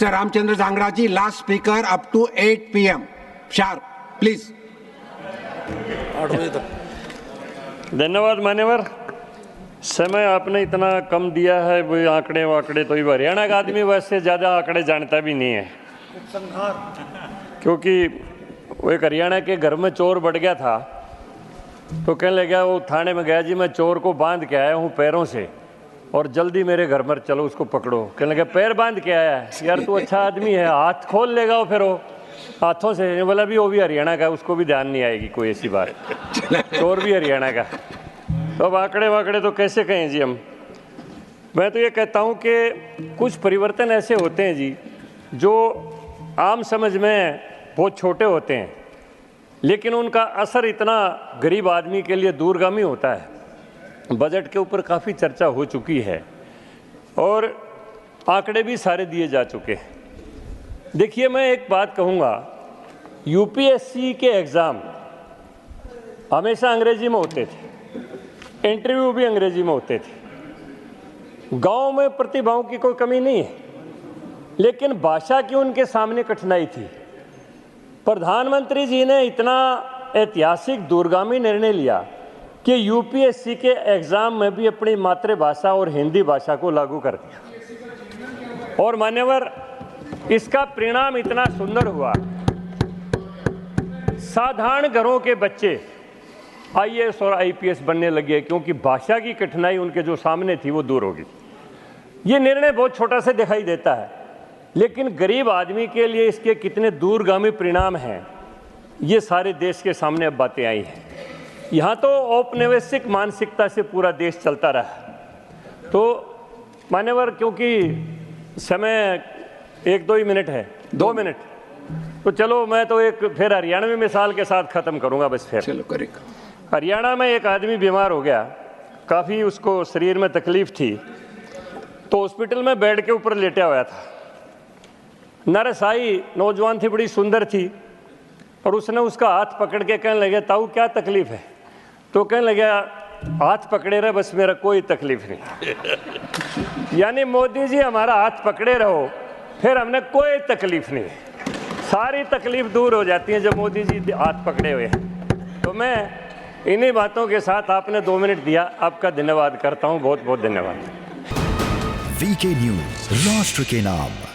Sir Ramchandra Zangraji, last speaker up to 8 p.m. Sharp, please. 8 बजे तक। धन्यवाद मान्यवर। समय आपने इतना कम दिया है, वो आंकड़े वाकड़े तो ये हरियाणा का आदमी वैसे ज़्यादा आंकड़े जानता भी नहीं है, क्योंकि वो एक हरियाणा के घर में चोर बढ़ गया था तो कहने लगा, वो थाने में गया, जी मैं चोर को बांध के आया हूँ पैरों से और जल्दी मेरे घर में चलो उसको पकड़ो। कहने लगा पैर बांध के आया है, यार तू अच्छा आदमी है, हाथ खोल लेगा वो, फिर वो हाथों से बोला भी वो भी हरियाणा का, उसको भी ध्यान नहीं आएगी कोई ऐसी बात, चोर भी हरियाणा का। तो अब आंकड़े वाकड़े तो कैसे कहें जी हम। मैं तो ये कहता हूँ कि कुछ परिवर्तन ऐसे होते हैं जी जो आम समझ में बहुत छोटे होते हैं, लेकिन उनका असर इतना गरीब आदमी के लिए दूरगामी होता है। बजट के ऊपर काफ़ी चर्चा हो चुकी है और आंकड़े भी सारे दिए जा चुके हैं। देखिए, मैं एक बात कहूँगा, यूपीएससी के एग्ज़ाम हमेशा अंग्रेजी में होते थे, इंटरव्यू भी अंग्रेजी में होते थे। गांव में प्रतिभाओं की कोई कमी नहीं है, लेकिन भाषा की उनके सामने कठिनाई थी। प्रधानमंत्री जी ने इतना ऐतिहासिक दूरगामी निर्णय लिया कि यूपीएससी के एग्ज़ाम में भी अपनी मातृभाषा और हिंदी भाषा को लागू कर दिया और मान्यवर इसका परिणाम इतना सुंदर हुआ, साधारण घरों के बच्चे आईएएस और आईपीएस बनने लगे, क्योंकि भाषा की कठिनाई उनके जो सामने थी वो दूर होगी। ये निर्णय बहुत छोटा सा दिखाई देता है, लेकिन गरीब आदमी के लिए इसके कितने दूरगामी परिणाम हैं, ये सारे देश के सामने अब बातें आई हैं। यहाँ तो औपनिवेशिक मानसिकता से पूरा देश चलता रहा। तो मान्यवर, क्योंकि समय 1-2 ही मिनट है, 2 मिनट, तो चलो मैं तो एक फिर हरियाणवी मिसाल के साथ ख़त्म करूँगा बस। फिर चलो करेक्ट। हरियाणा में एक आदमी बीमार हो गया, काफ़ी उसको शरीर में तकलीफ़ थी, तो हॉस्पिटल में बेड के ऊपर लेटा हुआ था। नर्स आई, नौजवान थी, बड़ी सुंदर थी, और उसने उसका हाथ पकड़ के कहने लगे, ताऊ क्या तकलीफ़ है? तो कहने लगा, हाथ पकड़े रहे बस, मेरा कोई तकलीफ नहीं। यानी मोदी जी हमारा हाथ पकड़े रहो, फिर हमने कोई तकलीफ नहीं, सारी तकलीफ दूर हो जाती है जब मोदी जी हाथ पकड़े हुए हैं। तो मैं इन्हीं बातों के साथ, आपने 2 मिनट दिया, आपका धन्यवाद करता हूँ, बहुत बहुत धन्यवाद। वीके न्यूज, राष्ट्र के नाम।